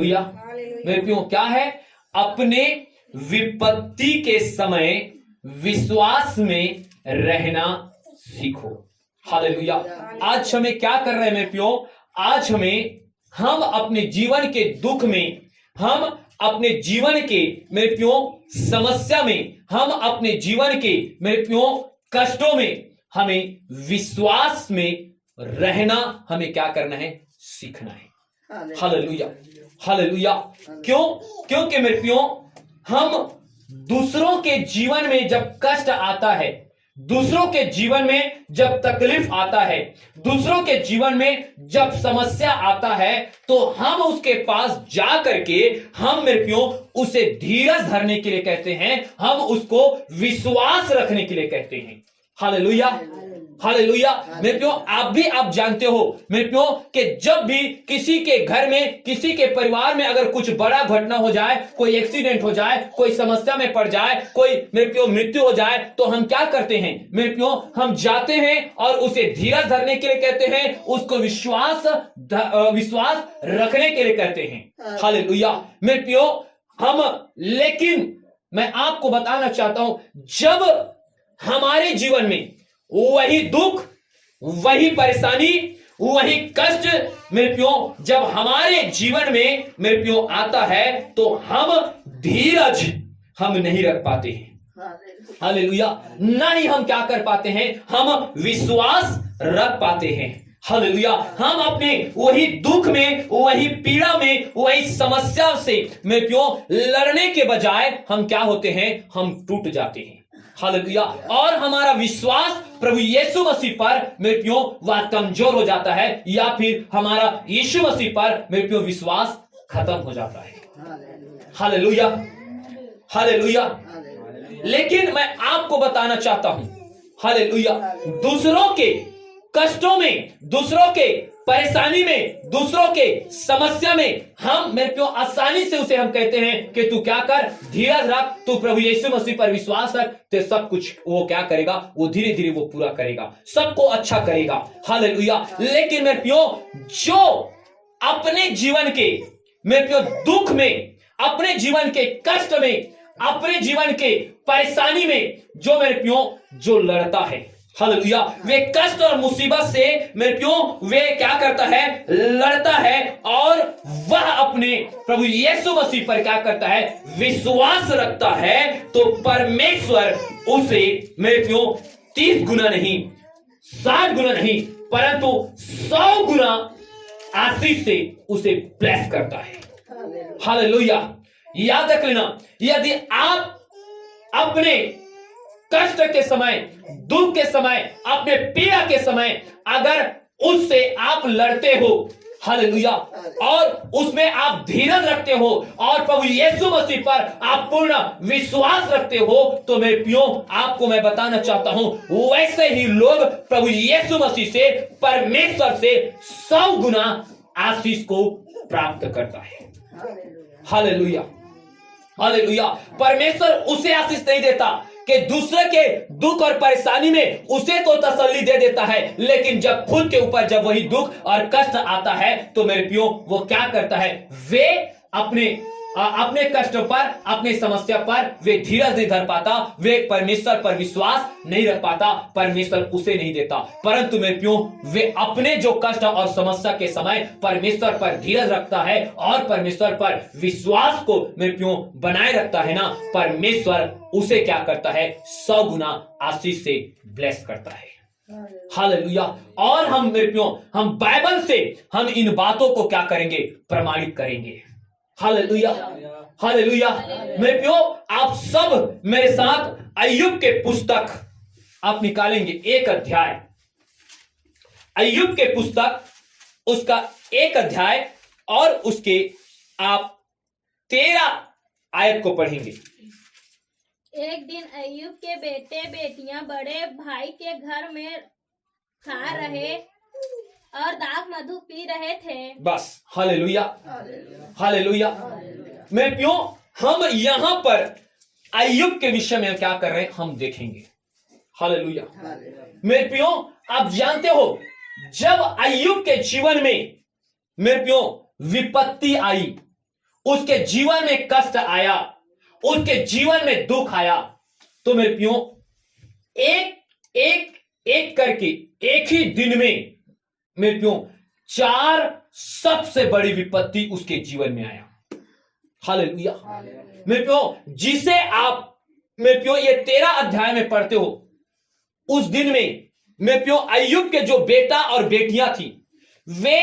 भैया मेरे प्रियो क्या है? अपने विपत्ति के समय विश्वास में रहना सीखो। हालेलुया। आज हमें क्या कर रहे हैं मेरे प्रियो? आज हम अपने जीवन के दुख में, हम अपने जीवन के मेरे प्रियो समस्या में, हम अपने जीवन के मेरे प्रियो कष्टों में हमें विश्वास में रहना हमें क्या करना है? सीखना है। Hallelujah, hallelujah. क्यों? क्योंकि मेरे प्रियो हम दूसरों के जीवन में जब कष्ट आता है, दूसरों के जीवन में जब तकलीफ आता है, दूसरों के जीवन में जब समस्या आता है, तो हम उसके पास जा करके हम मेरे प्रियो उसे धीरज धरने के लिए कहते हैं, हम उसको विश्वास रखने के लिए कहते हैं। Hallelujah, hallelujah. मेरे प्रियो आप जानते हो मेरे प्रियो कि जब भी किसी के घर में, किसी के परिवार में अगर कुछ बड़ा घटना हो जाए, कोई एक्सीडेंट हो जाए, कोई समस्या में पड़ जाए, कोई मेरे प्रियो मृत्यु हो जाए, तो हम क्या करते हैं मेरे प्रियो? हम जाते हैं और उसे धीरज धरने के लिए कहते हैं, उसको विश्वास रखने के लिए कहते हैं। हालेलुया मेरे प्रियो लेकिन मैं आपको बताना चाहता हूं, जब हमारे जीवन में वही दुख, वही परेशानी, वही कष्ट मेरे प्रियो जब हमारे जीवन में मेरे प्रियो आता है, तो हम धीरज हम नहीं रख पाते हैं। हालेलुया। ना ही हम क्या कर पाते हैं? हम विश्वास रख पाते हैं। हालेलुया। हम अपने वही दुख में, वही पीड़ा में, वही समस्या से मेरे प्रियो लड़ने के बजाय हम क्या होते हैं? हम टूट जाते हैं। हालेलुया। और हमारा विश्वास प्रभु यीशु मसीह पर मेरे प्रियो वह कमजोर हो जाता है, या फिर हमारा यीशु मसीह पर मेरे प्रियो विश्वास खत्म हो जाता है। Hallelujah, hallelujah. लेकिन मैं आपको बताना चाहता हूं, हालेलुया, दूसरों के कष्टों में, दूसरों के परेशानी में, दूसरों के समस्या में हम मेरे प्रियो आसानी से उसे हम कहते हैं कि तू क्या कर? धीरज रख, तू प्रभु यीशु मसीह पर विश्वास रख, तो सब कुछ वो क्या करेगा? वो धीरे धीरे वो पूरा करेगा, सबको अच्छा करेगा। हालेलुया। लेकिन मेरे प्रियो जो अपने जीवन के मेरे प्रियो दुख में, अपने जीवन के कष्ट में, अपने जीवन के परेशानी में जो मेरे प्रियो जो लड़ता है, हालेलुया, वे कष्ट और मुसीबत से मेरे प्रियो वे क्या करता है? लड़ता है, और वह अपने प्रभु यीशु मसीह पर क्या करता है? विश्वास रखता है, तो परमेश्वर उसे मेरे प्रियो 30 गुना नहीं, 60 गुना नहीं, परंतु 100 गुना आशीष से उसे ब्लेस करता है। हालेलुया। याद रख लेना, यदि आप अपने कष्ट के समय, दुख के समय, अपने पीड़ा के समय अगर उससे आप लड़ते हो, हालेलुया, और उसमें आप धीरज रखते हो और प्रभु यीशु मसीह पर आप पूर्ण विश्वास रखते हो, तो मेरे प्रियो आपको मैं बताना चाहता हूं, वैसे ही लोग प्रभु यीशु मसीह से, परमेश्वर से 100 गुना आशीष को प्राप्त करता है। Hallelujah, hallelujah. परमेश्वर उसे आशीष नहीं देता कि दूसरे के दुख और परेशानी में उसे तो तसल्ली दे देता है, लेकिन जब खुद के ऊपर जब वही दुख और कष्ट आता है, तो मेरे प्रियो वो क्या करता है? वे अपने कष्ट पर, अपने समस्या पर वे धीरज नहीं धर पाता, वे परमेश्वर पर विश्वास नहीं रख पाता, परमेश्वर उसे नहीं देता। परंतु मेरे प्रियो वे अपने जो कष्ट और समस्या के समय परमेश्वर पर धीरज रखता है और परमेश्वर पर विश्वास को मेरे प्रियो बनाए रखता है ना, परमेश्वर उसे क्या करता है? 100 गुना आशीष से ब्लेस करता है। हालेलुया। और हम मेरे प्रियो हम बाइबल से हम इन बातों को क्या करेंगे? प्रमाणित करेंगे। Hallelujah, hallelujah. मेरे प्रियो आप सब मेरे साथ अय्यूब के पुस्तक आप निकालेंगे, 1 अध्याय, अय्यूब के पुस्तक उसका 1 अध्याय और उसके आप 13 आयत को पढ़ेंगे। एक दिन अय्यूब के बेटे बेटियां बड़े भाई के घर में खा रहे और दाख मधु पी रहे थे। बस, हालेलुया, हालेलुया। मेरे प्रियो हम यहां पर अय्यूब के विषय में क्या कर रहे हैं? हम देखेंगे। हालेलुया। मेरे प्रियो आप जानते हो, जब अय्यूब के जीवन में मेरे प्रियो विपत्ति आई, उसके जीवन में कष्ट आया, उसके जीवन में दुख आया, तो मेरे प्रियो एक एक एक करके एक ही दिन में मेरे प्रियो 4 सबसे बड़ी विपत्ति उसके जीवन में आया। हालेलुया। मेरे प्रियो, जिसे आप मेरे प्रियो ये 13 अध्याय में पढ़ते हो, उस दिन में मेरे प्रियो अय्यूब के जो बेटा और बेटियां थी, वे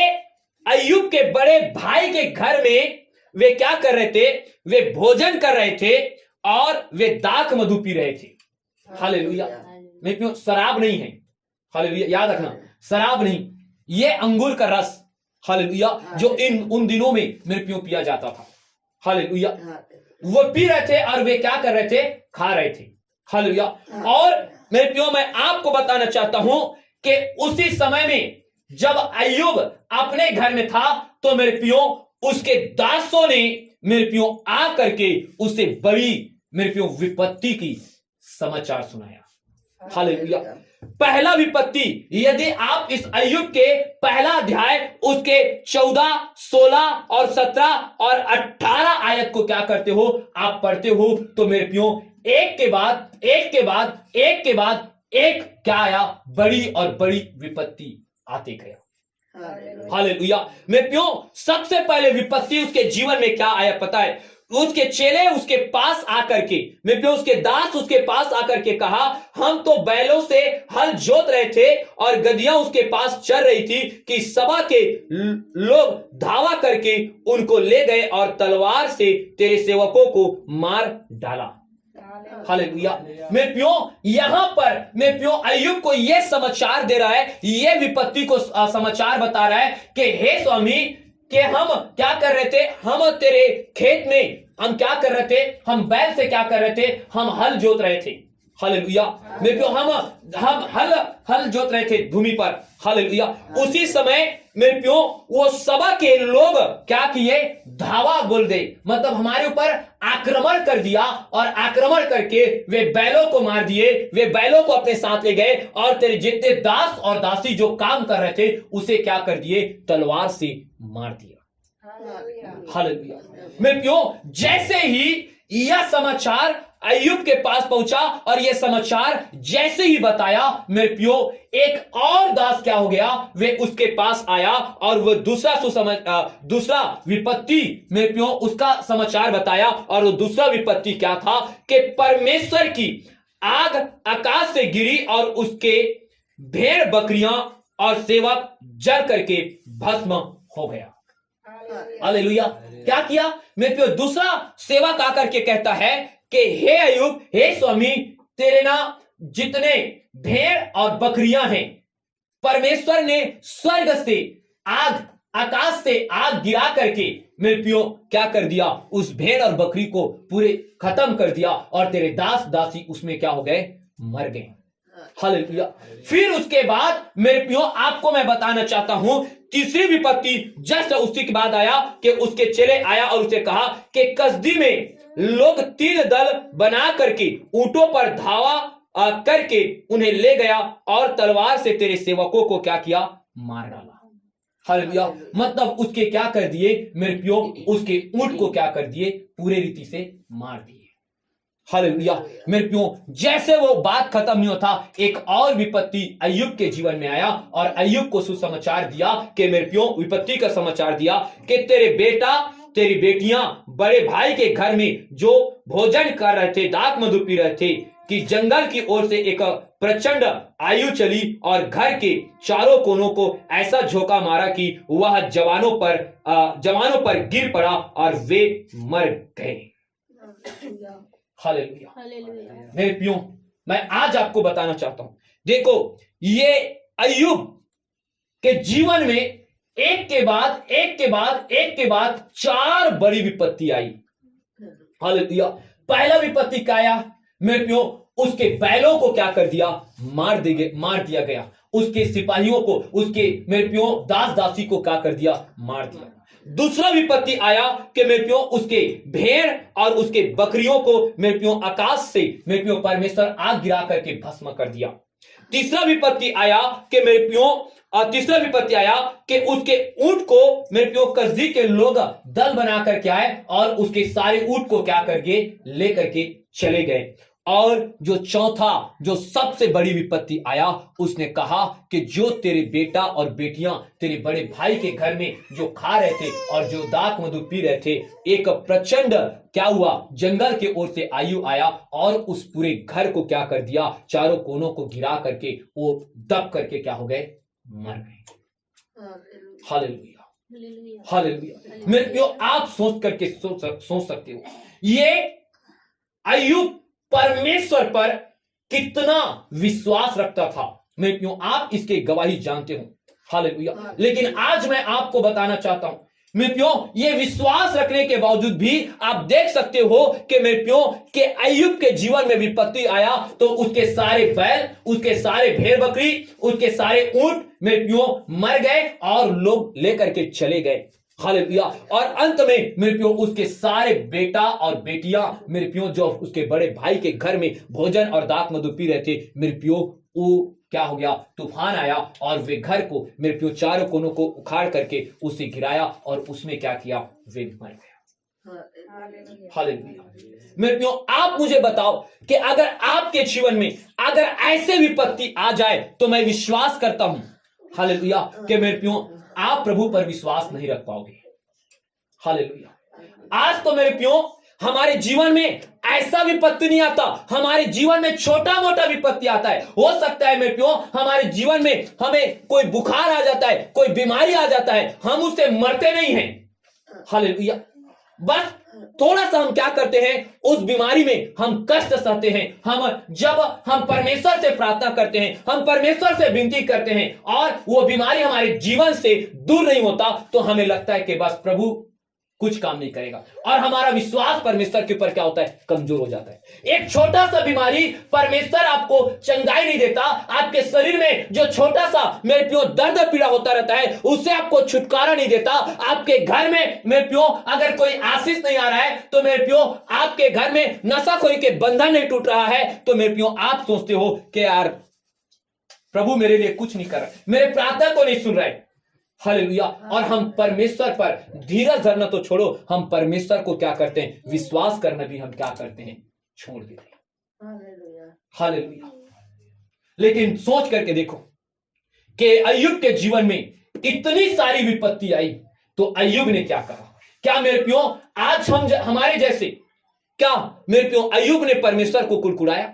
अय्यूब के बड़े भाई के घर में वे क्या कर रहे थे? वे भोजन कर रहे थे और वे दाख मधु पी रहे थे। हालेलुया। मेरे प्रियो, शराब नहीं है। हालेलुया, याद रखना, शराब नहीं, ये अंगूर का रस, हालेलुया, जो उन दिनों में मेरे प्रियो पिया जाता था। हालेलुया। वो पी रहे थे और वे क्या कर रहे थे? खा रहे थे। हालेलुया। और मेरे प्रियो, मैं आपको बताना चाहता हूं कि उसी समय में जब अय्यूब अपने घर में था, तो मेरे प्रियो उसके दासों ने मेरे प्रियो आ करके उसे बड़ी मेरे प्रियो विपत्ति की समाचार सुनाया। हालेलुया। पहला विपत्ति, यदि आप इस अय्यूब के पहला अध्याय उसके 14, 16 और 17 और 18 आयत को क्या करते हो? आप पढ़ते हो, तो मेरे प्रियो एक के बाद एक के बाद एक के बाद एक क्या आया? बड़ी और बड़ी विपत्ति आते गया। हालेलुया। मेरे प्रियो, सबसे पहले विपत्ति उसके जीवन में क्या आया पता है? उसके चेले उसके पास आकर के, मेरे प्रियो उसके दास उसके पास आकर के कहा, हम तो बैलों से हल जोत रहे थे और गधियां उसके पास चल रही थी कि सभा के लोग धावा करके उनको ले गए और तलवार से तेरे सेवकों को मार डाला। हालेलुया। मेरे प्रियो, यहां पर मेरे प्रियो अय्यूब को यह समाचार दे रहा है, यह विपत्ति को समाचार बता रहा है कि हे स्वामी, कि हम क्या कर रहे थे? हम तेरे खेत में हम क्या कर रहे थे? हम बैल से क्या कर रहे थे? हम हल जोत रहे थे। हालेलुया। मेरे प्रियो, हम हल जोत रहे थे भूमि पर। हालेलुया। उसी समय मेरे प्रियो वो सभा के लोग क्या किए? धावा बोल दे, मतलब हमारे ऊपर आक्रमण कर दिया, और आक्रमण करके वे बैलों को मार दिए, वे बैलों को अपने साथ ले गए और तेरे जितने दास और दासी जो काम कर रहे थे उसे क्या कर दिए? तलवार से मार दिया। हालेलुया। मेरे प्रियो, जैसे ही यह समाचार अय्यूब के पास पहुंचा और यह समाचार जैसे ही बताया, मेरे प्रियो एक और दास क्या हो गया? वे उसके पास आया और वो दूसरा विपत्ति मेरे प्रियो उसका समाचार बताया। और वो दूसरा विपत्ति क्या था? कि परमेश्वर की आग आकाश से गिरी और उसके भेड़ बकरियां और सेवक जल करके भस्म हो गया। हालेलुया। क्या किया? मेरे प्रियो दूसरा सेवक आकर के कहता है कि हे अय्यूब, हे स्वामी, तेरे ना जितने भेड़ और बकरियां हैं, परमेश्वर ने स्वर्ग से आग, आकाश से आग गिरा करके मेरे प्रियो क्या कर दिया? उस भेड़ और बकरी को पूरे खत्म कर दिया और तेरे दास दासी उसमें क्या हो गए? मर गए। हालेलुया। फिर उसके बाद मेरे प्रियो आपको मैं बताना चाहता हूं, तीसरी विपत्ति जस्ट उसी के बाद आया कि उसके चेले आया और उसे कहा कि कसदी में लोग 3 दल बना करके ऊंटों पर धावा करके उन्हें ले गया और तलवार से तेरे सेवकों को क्या किया? मार डाला। हालेलुया। मतलब उसके क्या कर दिए? मेरे प्रियो उसके ऊंट को क्या कर दिए? पूरे रीति से मार दिए। हालेलुया। मेरे प्रियो, जैसे वो बात खत्म नहीं होता, एक और विपत्ति अय्यूब के जीवन में आया और अय्यूब को सुसमाचार दिया कि मेरे प्रियो विपत्ति का समाचार दिया कि तेरे बेटा तेरी बेटियां बड़े भाई के घर में जो भोजन कर रहे थे, दाख मधु पी रहे थे, कि जंगल की ओर से एक प्रचंड आयु चली और घर के चारों कोनों को ऐसा झोंका मारा कि वह जवानों पर गिर पड़ा और वे मर गए। हालेलुया। मेरे प्रियो, मैं आज आपको बताना चाहता हूं, देखो ये अय्यूब के जीवन में एक के बाद एक के बाद एक के बाद 4 बड़ी विपत्ति आई। हालेलुया। पहला विपत्ति क्या आया? मेरे प्रियो उसके बैलों को क्या कर दिया? मार दिया गया। उसके सिपाहियों को, उसके मेरे प्रियो दास दासी को क्या कर दिया? मार दिया। दूसरा विपत्ति आया कि मेरे प्रियो उसके भेड़ और उसके बकरियों को मेरे प्रियो आकाश से मेरे प्रियो परमेश्वर आग गिरा करके भस्म कर दिया। तीसरा विपत्ति आया कि मेरे प्रियो और तीसरा विपत्ति आया कि उसके ऊंट को मेरे प्यो कसदी के लोग दल बना करके आए और उसके सारे ऊंट को क्या करके लेकर के चले गए। और जो चौथा जो सबसे बड़ी विपत्ति आया, उसने कहा कि जो तेरे बेटा और बेटियां तेरे बड़े भाई के घर में जो खा रहे थे और जो दाख मधु पी रहे थे, एक प्रचंड क्या हुआ, जंगल के ओर से आयु आया और उस पूरे घर को क्या कर दिया, चारों कोनों को गिरा करके वो दब करके क्या हो गए, मर गए। Hallelujah, hallelujah. मेरे प्यो आप सोच करके सोच सकते हो ये अय्यूब परमेश्वर पर कितना विश्वास रखता था। मेरे प्यो आप इसके गवाही जानते हो। हालेलुया। लेकिन आज मैं आपको बताना चाहता हूं मेरे प्यो, ये विश्वास रखने के बावजूद भी आप देख सकते हो कि मेरे प्यो के अय्यूब के जीवन में विपत्ति आया तो उसके सारे बैल, उसके सारे भेड़ बकरी, उसके सारे ऊंट मेरे प्यो मर गए और लोग लेकर के चले गए। हालेलुया। और अंत में मेरे प्यो उसके सारे बेटा और बेटियां मेरे प्यो जो उसके बड़े भाई के घर में भोजन और दाख मधु पी रहे थे, मेरे प्यो वो क्या हो गया, तूफान आया और वे घर को मेरे प्यो चारों कोनों को उखाड़ करके उसे गिराया और उसमें क्या किया, वे मर गया। हालेलुया। मेरे प्यो आप मुझे बताओ कि अगर आपके जीवन में अगर ऐसे विपत्ति आ जाए तो मैं विश्वास करता हूं हालेलुया कि मेरे प्यो आप प्रभु पर विश्वास नहीं रख पाओगे। हालेलुया। आज तो मेरे प्यो हमारे जीवन में ऐसा विपत्ति नहीं आता, हमारे जीवन में छोटा मोटा विपत्ति आता है। हो सकता है मेरे प्यो हमारे जीवन में हमें कोई बुखार आ जाता है, कोई बीमारी आ जाता है, हम उससे मरते नहीं हैं। हालेलुया। बस थोड़ा सा हम क्या करते हैं, उस बीमारी में हम कष्ट सहते हैं। जब हम परमेश्वर से प्रार्थना करते हैं, हम परमेश्वर से विनती करते हैं और वो बीमारी हमारे जीवन से दूर नहीं होता तो हमें लगता है कि बस प्रभु कुछ काम नहीं करेगा और हमारा विश्वास परमेश्वर के ऊपर क्या होता है, कमजोर हो जाता है। एक छोटा सा बीमारी परमेश्वर आपको चंगाई नहीं देता, आपके शरीर में जो छोटा सा मेरे प्यो दर्द पीड़ा होता रहता है उससे आपको छुटकारा नहीं देता। आपके घर में मेरे प्यो अगर कोई आशीष नहीं आ रहा है तो मेरे प्यो आपके घर में नशाखोरी के बंधन नहीं टूट रहा है तो मेरे प्यो आप सोचते हो कि यार प्रभु मेरे लिए कुछ नहीं कर रहा, मेरे प्रार्थना को नहीं सुन रहा है। हालेलुया। और हम परमेश्वर पर धीरज धरना तो छोड़ो, हम परमेश्वर को क्या करते हैं, विश्वास करना भी हम क्या करते हैं, छोड़ देते हैं। हालेलुया। लेकिन सोच करके देखो कि अय्यूब के जीवन में इतनी सारी विपत्ति आई तो अय्यूब ने क्या कहा। क्या मेरे प्यो आज हम हमारे जैसे, क्या मेरे प्यो अय्यूब ने परमेश्वर को कुड़कुड़ाया।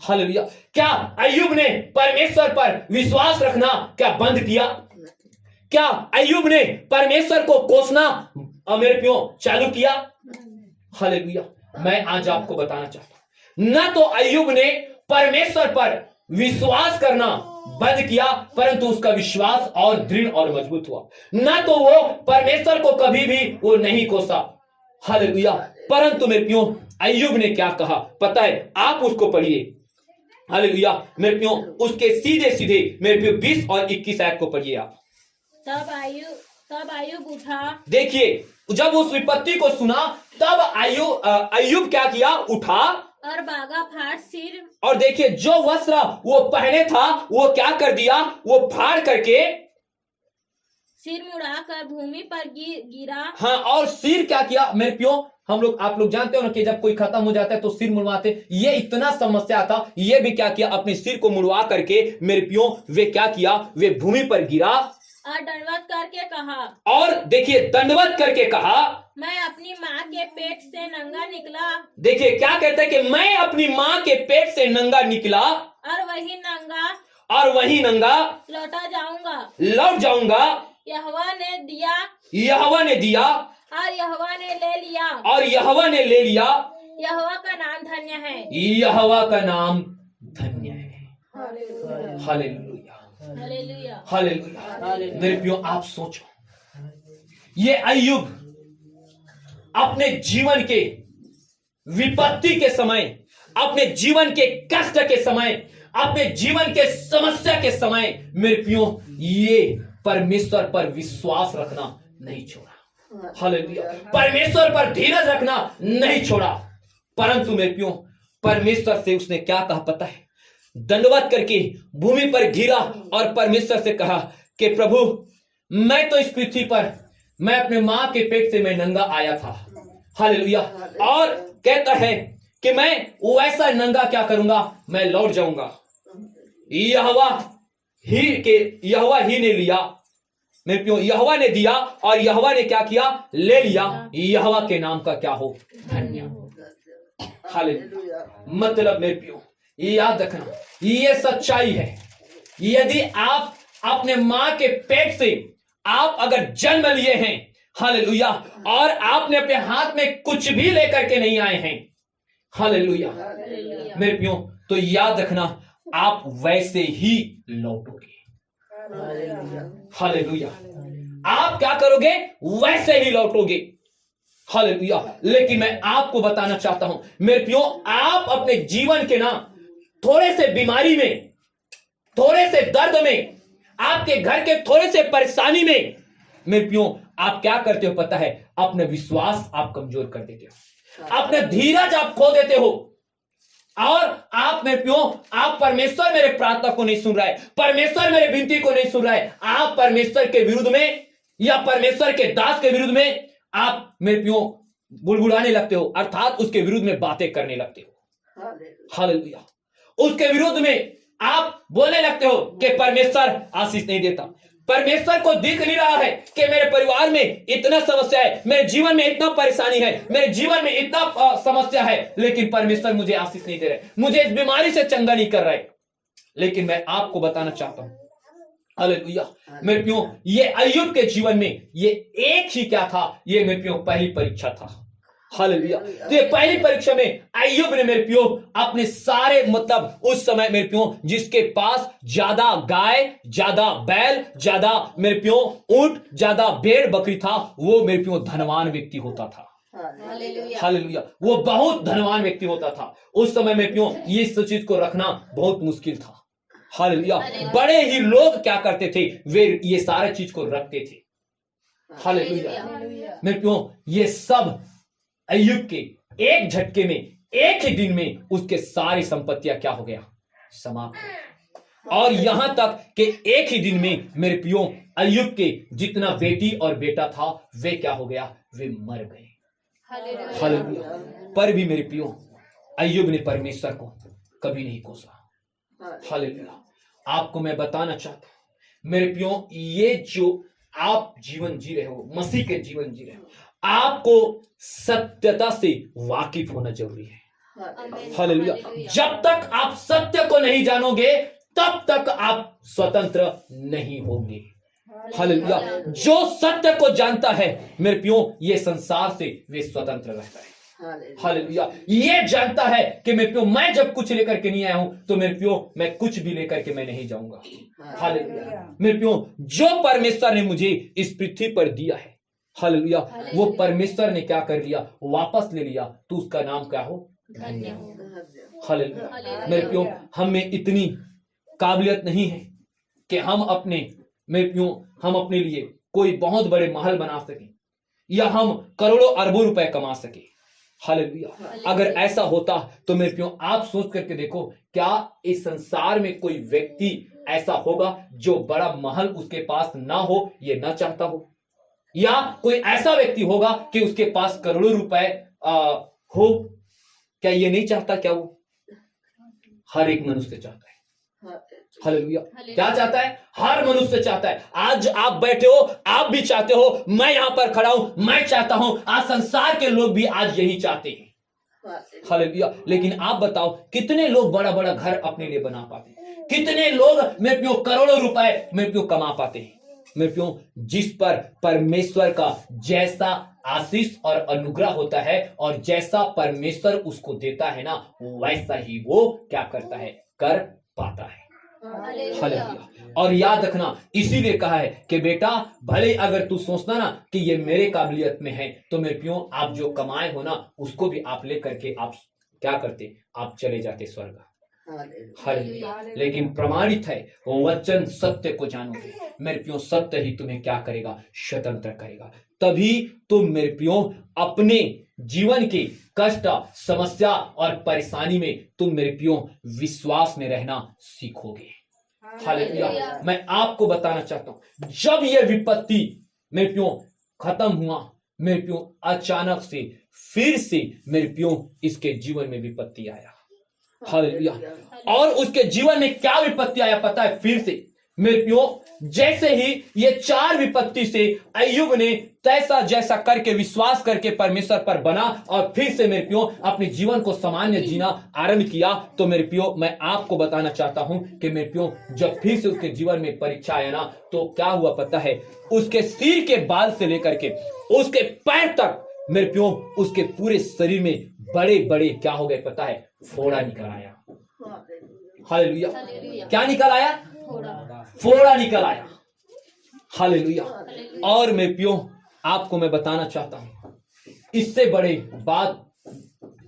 हालेलुया। क्या अय्यूब ने परमेश्वर पर विश्वास रखना क्या बंद किया। क्या अय्यूब ने परमेश्वर को कोसना मेरे प्यो चालू किया। हालेलुया। मैं आज आपको बताना चाहता हूं ना तो अय्यूब ने परमेश्वर पर विश्वास करना बंद किया परंतु उसका विश्वास और दृढ़ और मजबूत हुआ। ना तो वो परमेश्वर को कभी भी वो नहीं कोसा। हालेलुया। परंतु मेरे प्यो अय्यूब ने क्या कहा पता है, आप उसको पढ़िए। हालेलुया। मेरे प्यो उसके सीधे सीधे मेरे प्यो 20 और 21 आयत को पढ़िए आप। तब अय्यूब उठा। देखिए जब उस विपत्ति को सुना तब अय्यूब क्या किया, उठा और बागा फाड़ सिर। और देखिए जो वस्त्र वो पहने था वो क्या कर दिया, वो फाड़ करके सिर मुड़ाकर भूमि पर गिरा। हाँ, और सिर क्या किया मेरे प्यो, आप लोग जानते हो ना कि जब कोई खत्म हो जाता है तो सिर मुड़वाते। ये इतना समस्या था, ये भी क्या किया, अपने सिर को मुड़वा करके मेरे प्यो वे क्या किया, वे भूमि पर गिरा और दंडवत करके कहा। और देखिए दंडवत करके कहा, मैं अपनी माँ के पेट से नंगा निकला। देखिए क्या कहता है कि मैं अपनी माँ के पेट से नंगा निकला और वही नंगा लौट जाऊंगा। यहोवा ने दिया और यहोवा ने ले लिया। यहोवा का नाम धन्य है। हालेलुया। हालेलुया। मेरे प्यो आप सोचो, ये अय्यूब अपने जीवन के विपत्ति के समय, अपने जीवन के कष्ट के समय, अपने जीवन के समस्या के समय मेरे प्यो ये परमेश्वर पर विश्वास रखना नहीं छोड़ा। हालेलुया। परमेश्वर पर धीरज रखना नहीं छोड़ा। परंतु मेरे प्यो परमेश्वर से उसने क्या कहा पता है, दंडवत करके भूमि पर गिरा और परमेश्वर से कहा कि प्रभु, मैं तो इस पृथ्वी पर, मैं अपने मां के पेट से मैं नंगा आया था। हालेलुया। और कहता है कि मैं वैसा नंगा क्या करूंगा, मैं लौट जाऊंगा। यहोवा ही ने लिया, मेरे प्रियो, यहोवा ने दिया और यहोवा ने क्या किया, ले लिया। यहोवा के नाम का क्या हो, धन्य हो। हालेलुया। मतलब मेरे प्रियो, ये याद रखना, ये सच्चाई है। यदि आप अपने मां के पेट से आप अगर जन्म लिए हैं, हालेलुया, और आपने अपने हाथ में कुछ भी लेकर के नहीं आए हैं, हालेलुया मेरे प्रियो, तो याद रखना आप वैसे ही लौटोगे। हालेलुया। आप क्या करोगे, वैसे ही लौटोगे। हालेलुया। लेकिन मैं आपको बताना चाहता हूं मेरे प्रियो, आप अपने जीवन के ना थोड़े से बीमारी में, थोड़े से दर्द में, आपके घर के थोड़े से परेशानी में, मेरे प्रियो आप क्या करते हो पता है, अपने विश्वास आप कमजोर कर देते हो, अपना धीरज आप खो देते हो, और आप मेरे प्रियो, आप परमेश्वर मेरे प्रार्थना को नहीं सुन रहा है, परमेश्वर मेरे विनती को नहीं सुन रहा है, आप परमेश्वर के विरुद्ध में या परमेश्वर के दास के विरुद्ध में आप मेरे प्रियो बुड़बुड़ाने लगते हो, अर्थात उसके विरुद्ध में बातें करने लगते हो। हालेलुया। उसके विरुद्ध में आप बोलने लगते हो कि परमेश्वर आशीष नहीं देता, परमेश्वर को दिख नहीं रहा है कि मेरे परिवार में इतना समस्या है, मेरे जीवन में इतना परेशानी है, मेरे जीवन में इतना समस्या है, लेकिन परमेश्वर मुझे आशीष नहीं दे रहे, मुझे इस बीमारी से चंगा नहीं कर रहे। लेकिन मैं आपको बताना चाहता हूं, हालेलुया मेरे प्रियो, ये अय्यूब के जीवन में ये एक ही क्या था, ये मेरे प्रियो पहली परीक्षा था। हालेलुया। तो ये पहली परीक्षा में अय्यूब ने मेरे प्रियो अपने सारे, मतलब उस समय मेरे प्रियो जिसके पास ज्यादा गाय, ज्यादा बैल, ज्यादा मेरे प्रियो ऊंट, ज्यादा भेड़ बकरी था, वो मेरे प्रियो धनवान व्यक्ति होता था। हालेलुया। वो बहुत धनवान व्यक्ति होता था। उस समय मेरे प्रियो ये इस चीज को रखना बहुत मुश्किल था। हालेलुया। बड़े ही लोग क्या करते थे, वे ये सारे चीज को रखते थे। हालेलुया मेरे प्रियो, ये सब अय्यूब के एक झटके में, एक ही दिन में उसके सारी संपत्तियां क्या हो गया, समाप्त हो गया। और यहां तक कि एक ही दिन में मेरे प्रियो अय्यूब के जितना बेटी और बेटा था वे क्या हो गया, वे मर गए। हालेलुया। पर भी मेरे प्रियो अय्यूब ने परमेश्वर को कभी नहीं कोसा। हालेलुया। आपको मैं बताना चाहता हूं मेरे प्रियो, ये जो आप जीवन जी रहे हो, मसीह के जीवन जी रहे हो, आपको सत्यता से वाकिफ होना जरूरी है। हालेलुया। जब तक आप सत्य को नहीं जानोगे तब तक आप स्वतंत्र नहीं होंगे। हालेलुया। जो सत्य को जानता है मेरे प्रियो, ये संसार से वे स्वतंत्र रहता है। हालेलुया। ये जानता है कि मेरे प्रियो मैं जब कुछ लेकर के नहीं आया हूं तो मेरे प्रियो मैं कुछ भी लेकर के मैं नहीं जाऊंगा। हालेलुया। मेरे प्रियो जो परमेश्वर ने मुझे इस पृथ्वी पर दिया है, हालेलुया, वो परमेश्वर ने क्या कर लिया, वापस ले लिया, तो उसका नाम क्या हो, धन्य हो। हालेलुया। मेरे प्रियो हम में इतनी काबिलियत नहीं है कि हम अपने, मेरे प्रियो हम अपने लिए कोई बहुत बड़े महल बना सके या हम करोड़ों अरबों रुपए कमा सके। हालेलुया। अगर ऐसा होता तो मेरे प्रियो आप सोच करके देखो, क्या इस संसार में कोई व्यक्ति ऐसा होगा जो बड़ा महल उसके पास ना हो, ये ना चाहता हो, या कोई ऐसा व्यक्ति होगा कि उसके पास करोड़ों रुपए हो, क्या ये नहीं चाहता? क्या वो हर एक मनुष्य चाहता है। हालेलुया। क्या चाहता है? हर मनुष्य चाहता है। आज आप बैठे हो, आप भी चाहते हो, मैं यहां पर खड़ा हूं, मैं चाहता हूं, आज संसार के लोग भी आज यही चाहते हैं। हालेलुया। लेकिन आप बताओ कितने लोग बड़ा बड़ा घर अपने लिए बना पाते हैं, कितने लोग मेरे प्रियो करोड़ों रुपए मेरे प्रियो कमा पाते हैं। मेरे प्रियो जिस पर परमेश्वर का जैसा आशीष और अनुग्रह होता है और जैसा परमेश्वर उसको देता है ना, वैसा ही वो क्या करता है, कर पाता है। हालेलुया। और याद रखना, इसीलिए कहा है कि बेटा भले अगर तू सोचना ना कि ये मेरे काबिलियत में है, तो मेरे प्रियो आप जो कमाए हो ना उसको भी आप ले करके आप क्या करते, आप चले जाते स्वर्ग। हालेलुया। लेकिन प्रमाणित है वो वचन सत्य को जानोगे मेरे प्रियो, सत्य ही तुम्हें क्या करेगा, स्वतंत्र करेगा। तभी तुम मेरे प्रियो अपने जीवन के कष्ट, समस्या और परेशानी में तुम मेरे प्रियो विश्वास में रहना सीखोगे। हालेलुया। मैं आपको बताना चाहता हूं, जब यह विपत्ति मेरे प्रियो खत्म हुआ, मेरे प्रियो अचानक से फिर से मेरे प्रियो इसके जीवन में विपत्ति आया। हालेलुया। और उसके जीवन में क्या विपत्ति आया पता है? फिर से मेरे प्रियो जैसे ही ये 4 विपत्ति से अय्यूब ने तैसा जैसा करके विश्वास करके परमेश्वर पर बना और फिर से मेरे प्रियो अपने जीवन को सामान्य जीना आरंभ किया, तो मेरे प्रियो मैं आपको बताना चाहता हूं कि मेरे प्रियो जब फिर से उसके जीवन में परीक्षा आया ना, तो क्या हुआ पता है? उसके सिर के बाल से लेकर के उसके पैर तक मेरे प्रियो उसके पूरे शरीर में बड़े बड़े क्या हो गए पता है? फोड़ा निकल आया। हालेलुया। क्या निकल आया? फोड़ा निकल आया। हालेलुया। और मेरे प्रियो आपको मैं बताना चाहता हूं, इससे बड़े बात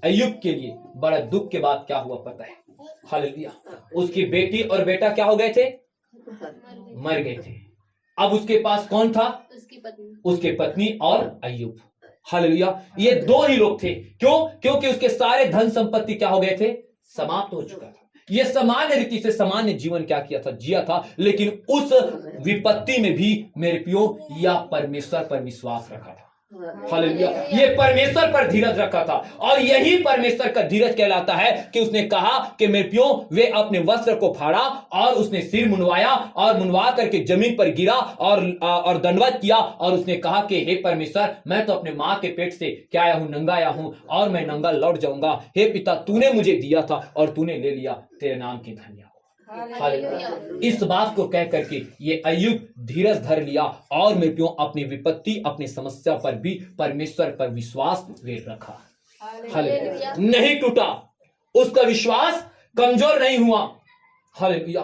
अय्यूब के लिए बड़ा दुख के बाद क्या हुआ पता है? हालेलुया। उसकी बेटी और बेटा क्या हो गए थे? मर गए थे। अब उसके पास कौन था? उसकी पत्नी और अय्यूब। हालेलुया। ये 2 ही लोग थे। क्यों? क्योंकि उसके सारे धन संपत्ति क्या हो गए थे? समाप्त हो चुका था। ये सामान्य रीति से सामान्य जीवन क्या किया था? जिया था। लेकिन उस विपत्ति में भी मेरे प्रियो या परमेश्वर पर विश्वास रखा था। हालेलुया। ये परमेश्वर पर धीरज रखा था, और यही परमेश्वर का धीरज कहलाता है कि उसने कहा कि मेरे प्रियो वे अपने वस्त्र को फाड़ा और उसने सिर मुंडवाया और मुंडवा करके जमीन पर गिरा और दंडवत किया और उसने कहा कि हे परमेश्वर, मैं तो अपने माँ के पेट से क्या आया हूं? नंगा आया हूं और मैं नंगा लौट जाऊंगा। हे पिता, तूने मुझे दिया था और तूने ले लिया, तेरे नाम की धन्य हो। हालेलुया। इस बात को कह करके ये अय्यूब धीरज धर लिया और मेरे प्रियो अपनी विपत्ति, अपनी समस्या पर भी परमेश्वर पर विश्वास वे रखा। हालेलुया। नहीं टूटा, उसका विश्वास कमजोर नहीं हुआ। हालेलुया।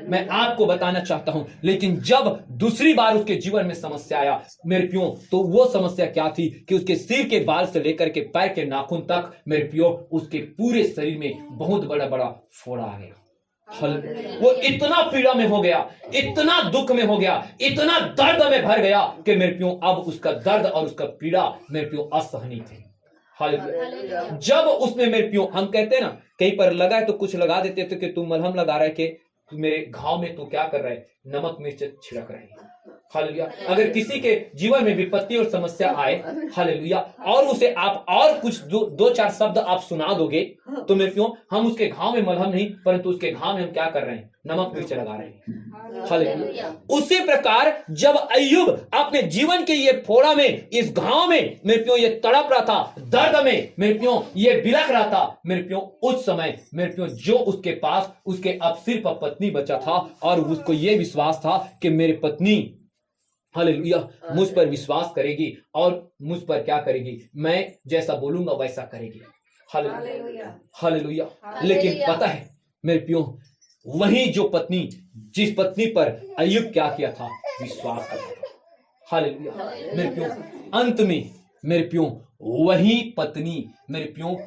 मैं आपको बताना चाहता हूं, लेकिन जब दूसरी बार उसके जीवन में समस्या आया मेरे प्रियो, तो वो समस्या क्या थी कि उसके सिर के बाल से लेकर के पैर के नाखून तक मेरे प्रियो उसके पूरे शरीर में बहुत बड़ा बड़ा फोड़ा आ गया। वो इतना पीड़ा में हो गया, इतना दुख में हो गया, इतना दर्द में भर गया कि मेरे प्रियो अब उसका दर्द और उसका पीड़ा मेरे प्रियो असहनीय थे। हालेलुया। जब उसने मेरे प्रियो, हम कहते हैं ना कहीं पर लगा है तो कुछ लगा देते थे कि तू मलहम लगा रहा है, कि मेरे घाव में तू क्या कर रहा है? नमक मिर्च छिड़क रहा है। हालेलुया। अगर किसी के जीवन में विपत्ति और समस्या आए, हालेलुया, और उसे आप और कुछ 2-4 शब्द आप सुना दोगे, तो मेरे प्रियो हम उसके घाव में मलहम नहीं, परंतु उसके घाव में हम क्या कर रहे हैं? नमक मिर्च लगा रहे हैं। हालेलुया। उसी प्रकार जब अय्यूब अपने जीवन के ये फोड़ा में, इस घाव में मेरे प्रियो ये तड़प रहा था, दर्द में मेरे प्रियो ये बिलख रहा था, मेरे प्रियो उस समय मेरे प्रियो जो उसके पास उसके अब सिर्फ पत्नी बचा था, और उसको ये विश्वास था कि मेरी पत्नी हालेलुया मुझ पर विश्वास करेगी और मुझ पर क्या करेगी? मैं जैसा बोलूंगा वैसा करेगी। हालेलुया। हालेलुया। लेकिन पता है मेरे प्रियो, वही जो पत्नी, जिस पत्नी पर अय्यूब क्या किया था? विश्वास करता था। हालेलुया। मेरे प्रियो अंत में मेरे प्रियो वही पत्नी मेरे प्रियो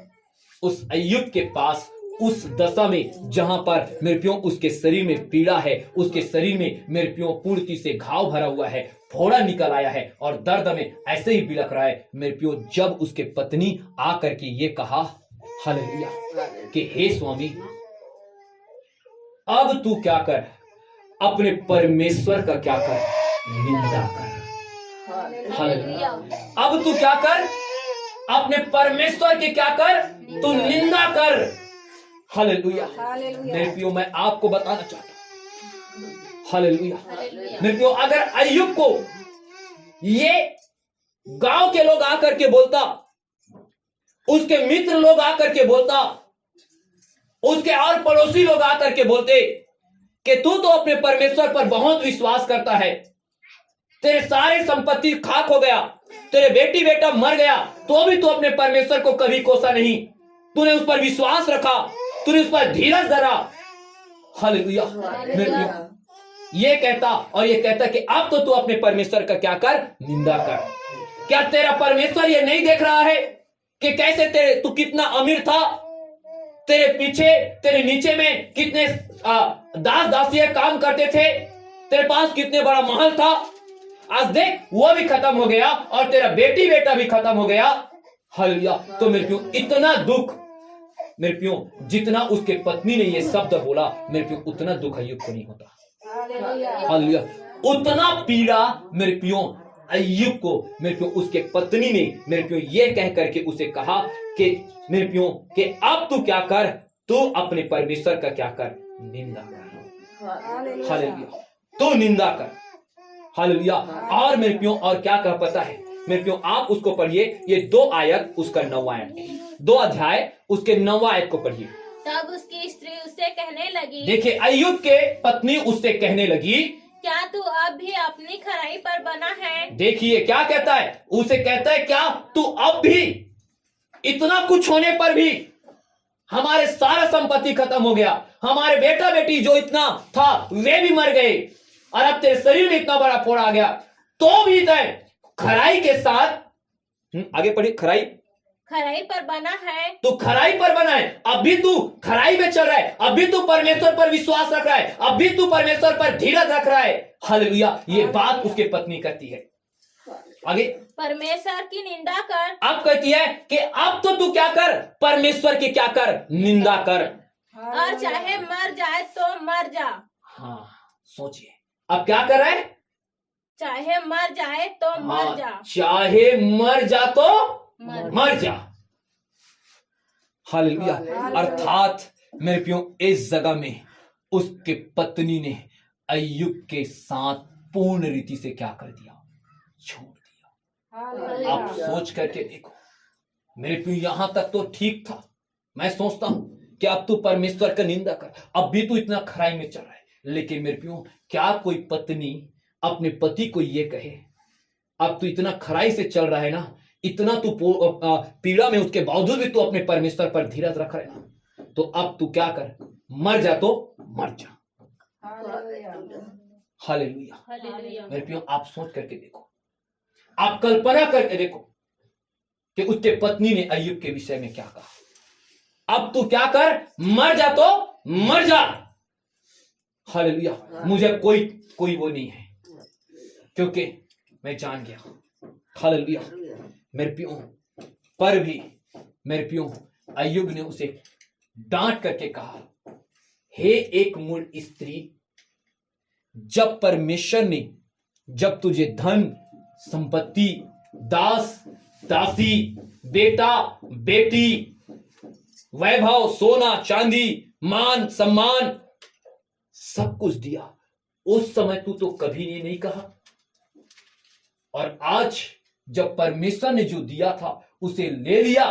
उस अय्यूब के पास, उस दशा में जहां पर मेरे प्रियो उसके शरीर में पीड़ा है, उसके शरीर में मेरे प्रियो पूर्ति से घाव भरा हुआ है, फोड़ा निकल आया है और दर्द में ऐसे ही बिलख रहा है मेरे प्रियो, जब उसके पत्नी आकर के ये कहा हालेलुया कि हे स्वामी, अब तू क्या कर? अपने परमेश्वर का क्या कर? निंदा कर। हालेलुया। अब तू क्या कर? अपने परमेश्वर की क्या कर? तू निंदा कर। हालेलुया। मेरे प्रियो मैं आपको बताना चाहता हूं, हालेलुया मेरे प्रियो, अगर अय्यूब को ये गांव के लोग आकर के बोलता, उसके मित्र लोग आकर के बोलता, उसके और पड़ोसी लोग आकर के बोलते कि तू तो अपने परमेश्वर पर बहुत विश्वास करता है, तेरे सारे संपत्ति खाक हो गया, तेरे बेटी बेटा मर गया, तो भी तू अपने परमेश्वर को कभी कोसा नहीं, तूने उस पर विश्वास रखा, तूने उस पर धीरज धरा। हालेलुया। ये कहता और ये कहता कि अब तो तू अपने परमेश्वर का क्या कर? निंदा कर। क्या तेरा परमेश्वर ये नहीं देख रहा है कि कैसे तू कितना अमीर था, तेरे पीछे तेरे नीचे में कितने दास दासियां काम करते थे, तेरे पास कितने बड़ा महल था, आज देख वो भी खत्म हो गया और तेरा बेटी बेटा भी खत्म हो गया। हालेलुया। तो मेरे प्रियो इतना दुख, मेरे प्रियो जितना उसके पत्नी ने ये शब्द बोला, मेरे प्रियो उतना दुख अय्यूब को नहीं होता। हालेलुया। उतना पीड़ा मेरे प्रियो अय्यूब को, मेरे प्रियो उसके पत्नी ने मेरे प्रियो ये कह करके उसे कहा कि मेरे प्रियो कि अब तू क्या कर, तू अपने परमेश्वर का क्या कर, निंदा कर। हालेलुया। तू निंदा कर। हालेलुया। और मेरे प्रियो और क्या कह पता है मेरे प्रियो, आप उसको पढ़िए, ये 2 आयत उसका 9वां आयत, 2 अध्याय उसके 9वां आयत को पढ़िए। तब उसकी स्त्री उससे कहने लगी, देखिए अय्यूब के पत्नी उससे कहने लगी, क्या तू अब भी अपनी खराई पर बना है? देखिए क्या कहता है, उसे कहता है क्या तू अब भी, इतना कुछ होने पर भी, हमारे सारा संपत्ति खत्म हो गया, हमारे बेटा बेटी जो इतना था वे भी मर गए, और अब तेरे शरीर में इतना बड़ा फोड़ा आ गया, तो भी तय खराई के साथ, आगे पढ़िए, खराई पर बना है। तो खराई पर बना है, अब भी तू खराई में चल रहा है, अब भी तू परमेश्वर पर विश्वास रख रहा है, अब भी तू परमेश्वर पर धीरज रख रहा है। हालेलुया। ये बात उसके पत्नी करती है। आगे, परमेश्वर की निंदा कर। अब कहती है कि अब तो तू क्या कर, परमेश्वर की क्या कर, निंदा कर, और चाहे मर जाए तो मर जा। हाँ सोचिए, अब क्या कर रहा है, चाहे मर जाए तो मर जा। चाहे मर जा तो मर जा। हालेलुया। अर्थात मेरे प्रियो इस जगह में उसके पत्नी ने अय्यूब के साथ पूर्ण रीति से क्या कर दिया, छोड़ दिया। आप सोच करके देखो मेरे प्रियो, यहां तक तो ठीक था, मैं सोचता हूं कि अब तू परमेश्वर का निंदा कर, अब भी तू इतना खराई में चल रहा है, लेकिन मेरे प्रियो क्या कोई पत्नी अपने पति को ये कहे, अब तू इतना खराई से चल रहा है ना, इतना तू पीड़ा में, उसके बावजूद भी तू अपने परमेश्वर पर धीरज रख रहा है ना, तो अब तू क्या कर, मर जा तो मर जा। हालेलुया। मेरे प्रियो आप सोच करके देखो, आप कल्पना करके देखो कि उसके पत्नी ने अय्यूब के विषय में क्या कहा, अब तू क्या कर, मर जा तो मर जा। हालेलुया। मुझे कोई वो नहीं है, क्योंकि मैं जान गया। हालेलुया। मेरे प्रियो पर भी मेरे प्रियो अय्यूब ने उसे डांट करके कहा, हे एक मूल स्त्री, जब परमेश्वर ने जब तुझे धन संपत्ति, दास दासी, बेटा बेटी, वैभव, सोना चांदी, मान सम्मान सब कुछ दिया, उस समय तू तो कभी ये नहीं कहा, और आज जब परमेश्वर ने जो दिया था उसे ले लिया,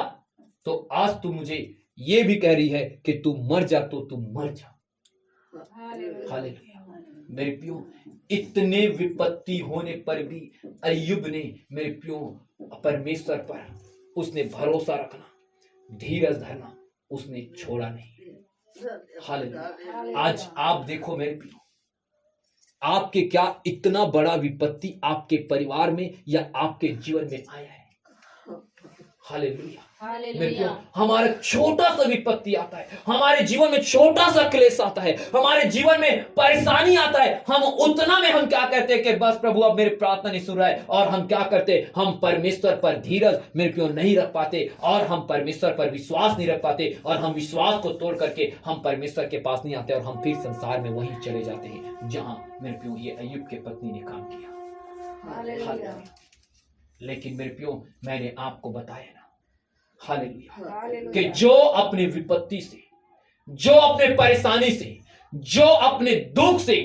तो आज तू मुझे ये भी कह रही है कि तू मर जा तो तू मर जा। हालेलुया। मेरे प्रियो इतने विपत्ति होने पर भी अय्यूब ने मेरे प्रियो परमेश्वर पर उसने भरोसा रखना, धीरज धरना, उसने छोड़ा नहीं। हालेलुया। आज आप देखो मेरे प्रियो, आपके क्या इतना बड़ा विपत्ति आपके परिवार में या आपके जीवन में आया है। हालेलुया। हमारा छोटा सा विपत्ति आता है, हमारे जीवन में छोटा सा क्लेश आता है, हमारे जीवन में परेशानी आता है, हम उतना में हम क्या कहते हैं कि बस प्रभु अब मेरी प्रार्थना नहीं सुन रहा है, और हम क्या करते, हम परमेश्वर पर धीरज मेरे प्रियो नहीं रख पाते, और हम परमेश्वर पर विश्वास नहीं रख पाते, और हम विश्वास को तोड़ करके हम परमेश्वर के पास नहीं आते, और हम फिर संसार में वहीं चले जाते हैं जहां मेरे प्रियो ये अय्यूब के पत्नी ने काम किया। लेकिन मेरे प्रियो मैंने आपको बताया ना, हालेलुया, कि जो अपनी विपत्ति से, जो अपने परेशानी से, जो अपने दुख से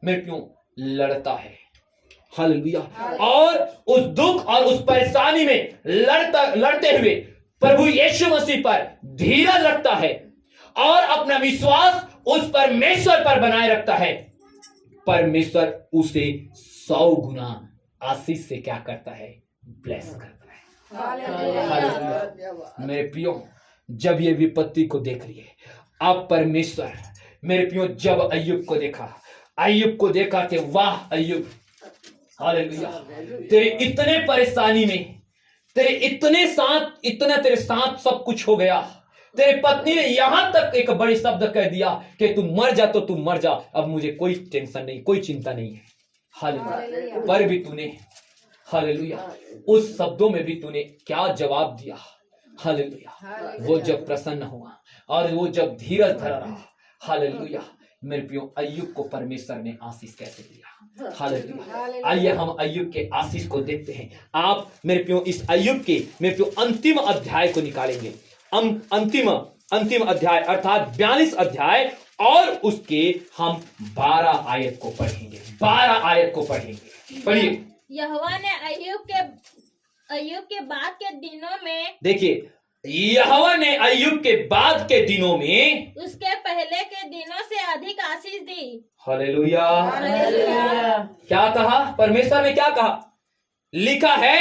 मेरे प्रियो लड़ता है, हालेलुया, और उस दुख और उस परेशानी में लड़ते हुए प्रभु यीशु मसीह पर धीरज रखता है और अपना विश्वास उस परमेश्वर पर बनाए रखता है, परमेश्वर उसे 100 गुना आशीष से क्या करता है, ब्लेस करता है। मेरे प्रियो जब ये विपत्ति को देख लिए, अब परमेश्वर मेरे प्रियो जब अय्यूब को देखा कि वाह अय्यूब, हालेलुया, तेरे इतने परेशानी में, इतना तेरे साथ सब कुछ हो गया, तेरे पत्नी ने यहां तक एक बड़ी शब्द कह दिया कि तू मर जा तो तू मर जा, अब मुझे कोई टेंशन नहीं, कोई चिंता नहीं है। हालेलुया। पर भी तूने, हालेलुया, उस शब्दों में भी तूने क्या जवाब दिया हालेलुया। वो जब प्रसन्न हुआ और वो जब धीरज धरा रहा, हालेलुया, मेरे प्रियो अय्यूब को परमेश्वर ने आशीष कैसे दिया, हालेलुया। आइए हम अय्यूब के आशीष को देखते हैं। आप मेरे प्रियो इस अय्यूब के मेरे प्रियो अंतिम अध्याय को निकालेंगे, अंतिम अध्याय अर्थात 42 अध्याय, और उसके हम 12 आयत को पढ़ेंगे, 12 आयत को पढ़ेंगे। पढ़िए। यहोवा ने अय्यूब के बाद के दिनों में, देखिए, यहोवा ने अय्यूब के बाद के दिनों में उसके पहले के दिनों से अधिक आशीष दी। हालेलुया। हालेलुया। क्या कहा परमेश्वर ने, क्या कहा? लिखा है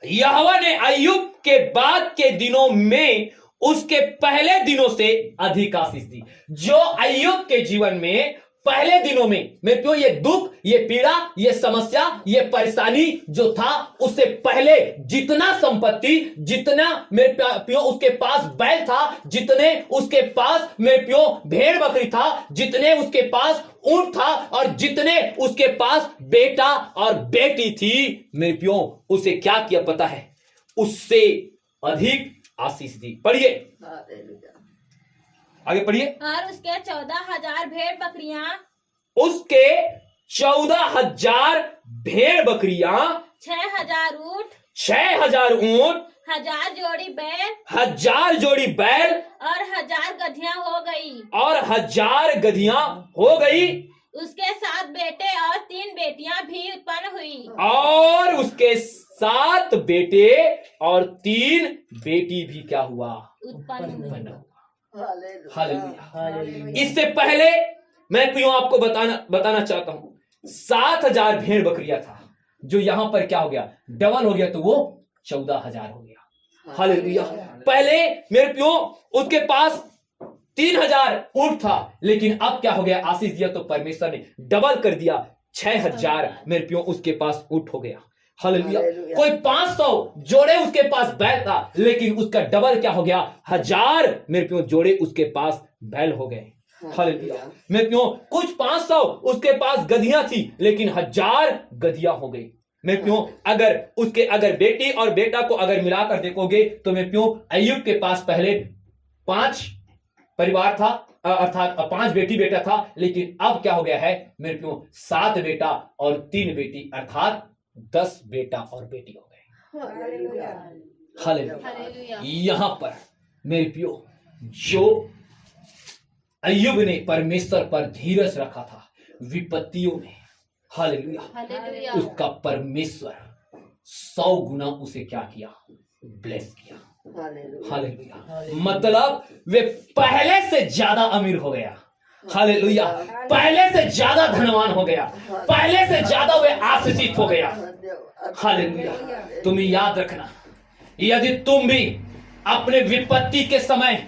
यहोवा ने अय्यूब के बाद के दिनों में उसके पहले दिनों से अधिक आशीष दी। जो अय्यूब के जीवन में पहले दिनों में मेरे प्रियो ये दुख, ये पीड़ा, ये समस्या, ये परेशानी जो था, उससे पहले जितना संपत्ति, जितना मेरे प्रियो उसके पास बैल था, जितने उसके पास मेरे प्रियो भेड़ बकरी था, जितने उसके पास ऊंट था, और जितने उसके पास बेटा और बेटी थी, मेरे प्रियो उसे क्या किया पता है? उससे अधिक आशीष दी। पढ़िए, आगे पढ़िए। और उसके 14,000 भेड़ बकरियां, उसके 14,000 भेड़ बकरियां, 6,000 ऊंट, 6,000 ऊंट, 1,000 जोड़ी बैल, 1,000 जोड़ी बैल, और 1,000 गधियां हो गई, और 1,000 गधियां हो गई। उसके 7 बेटे और 3 बेटियां भी उत्पन्न हुई। और उसके 7 बेटे और 3 बेटी भी क्या हुआ? उत्पन्न हुई। हालेलुया। इससे पहले मैं क्यों आपको बताना चाहता हूं, 7,000 भेड़ बकरियां था, जो यहां पर क्या हो गया? डबल हो गया, तो वो 14,000 हो गया। हालेलुया। पहले मेरे प्यो उसके पास 3,000 ऊंट था, लेकिन अब क्या हो गया? आशीष दिया तो परमेश्वर ने डबल कर दिया, 6,000 मेरे प्यो उसके पास ऊंट हो गया। हालेलुया। कोई 500 जोड़े उसके पास बैल था, लेकिन उसका डबल क्या हो गया? 1,000 मेरे प्यो जोड़े उसके पास बैल हो गए। हालेलुया। मेरे प्यो कुछ 500 उसके पास गधियां थी, लेकिन 1,000 गधियां हो गई। मेरे प्यो अगर बेटी और बेटा को अगर मिलाकर देखोगे तो मेरे प्यो अय्यूब के पास पहले 5 परिवार था, अर्थात 5 बेटी बेटा था, लेकिन अब क्या हो गया है मेरे प्यो? 7 बेटा और 3 बेटी, अर्थात 10 बेटा और बेटी हो गए। हालेलुया। यहां पर मेरे प्यो जो अय्यूब ने परमेश्वर पर धीरज रखा था विपत्तियों में, हालेलुया, उसका परमेश्वर 100 गुना उसे क्या किया? ब्लेस किया। हालेलुया। मतलब वे पहले से ज्यादा अमीर हो गया। हालेलुया। पहले से ज्यादा धनवान हो गया, पहले से ज्यादा वे आशीषित हो गया। हालेलुया। तुम्हें याद रखना, यदि तुम भी अपने विपत्ति के समय,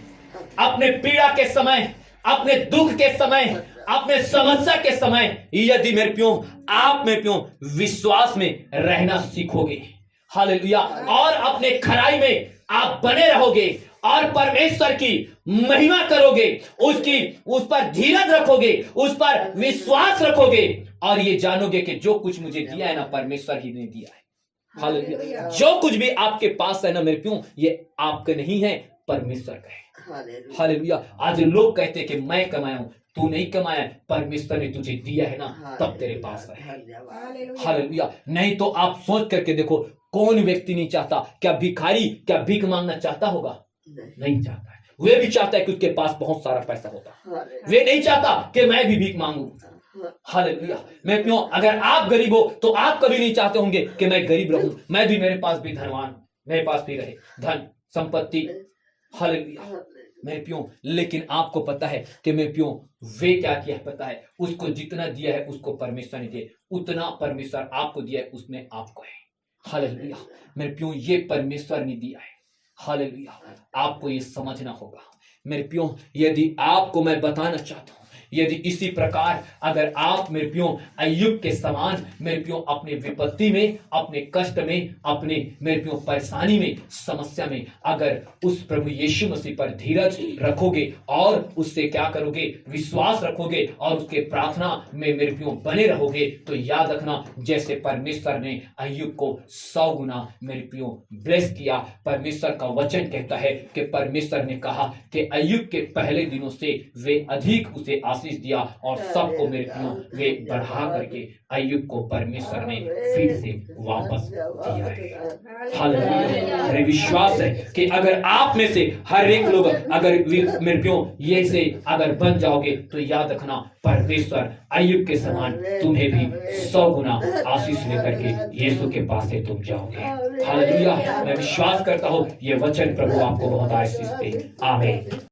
अपने पीड़ा के समय, अपने दुख के समय, अपने समस्या के समय, यदि मेरे प्यो आप मेरे प्यो विश्वास में रहना सीखोगे, हालेलुया, और अपने खराई में आप बने रहोगे और परमेश्वर की महिमा करोगे, उस पर धीरज रखोगे, उस पर विश्वास रखोगे, और ये जानोगे कि जो कुछ मुझे दिया है ना, परमेश्वर ही ने दिया है। हालेलुया। जो कुछ भी आपके पास है ना मेरे प्यो, ये आपका नहीं है, परमेश्वर का है। हालेलुया। आज लोग कहते हैं कि मैं कमाया हूं, तू नहीं कमाया, परमेश्वर ने तुझे दिया है ना, तब तेरे पास है। हालेलुया। नहीं तो आप सोच करके देखो, कौन व्यक्ति नहीं चाहता? क्या भिखारी क्या भीख मांगना चाहता होगा? नहीं चाहता है। वे भी चाहता है कि उसके पास बहुत सारा पैसा होता। वे नहीं चाहता कि मैं भी भीख मांगू। हालेलुया। मैं क्यों, अगर आप गरीब हो तो आप कभी नहीं चाहते होंगे कि मैं गरीब रहूं, मैं भी, मेरे पास भी धनवान, मेरे पास भी रहे धन संपत्ति। हालेलुया मेरे प्यो। लेकिन आपको पता है कि मेरे प्यो वे क्या किया है पता है? उसको जितना दिया है उसको परमेश्वर ने दिया, उतना परमेश्वर आपको दिया है, उसमें आपको है। हालेलुया मेरे प्यो, ये परमेश्वर ने दिया है। हालेलुया। आपको ये समझना होगा मेरे प्यो। यदि आपको मैं बताना चाहता हूं, यदि इसी प्रकार अगर आप मेरे प्रियो अय्यूब के समान मेरे प्रियो अपने विपत्ति में, अपने कष्ट में, अपने मेरे प्रियो परेशानी में, समस्या में अगर उस प्रभु यीशु मसीह पर धीरज रखोगे और उससे क्या करोगे, विश्वास रखोगे और उसके प्रार्थना में मेरे प्रियो बने रहोगे, तो याद रखना जैसे परमेश्वर ने अय्यूब को 100 गुना मेरे प्रियो ब्लेस किया। परमेश्वर का वचन कहता है कि परमेश्वर ने कहा कि अय्यूब के पहले दिनों से वे अधिक उसे आशीष दिया और सबको मेरे प्रियो वे बढ़ा करके अय्यूब को परमेश्वर ने फिर से वापस दिया है। हालेलुया। मेरे विश्वास है कि अगर आप में से हर एक लोग अगर मेरे प्रियो ये से अगर बन जाओगे तो याद रखना परमेश्वर अय्यूब के समान तुम्हें भी 100 गुना आशीष लेकर के यीशु के पास से तुम जाओगे। हालेलुया। मैं विश्वास करता हूँ ये वचन प्रभु आपको बहुत आशीष दे। आमीन।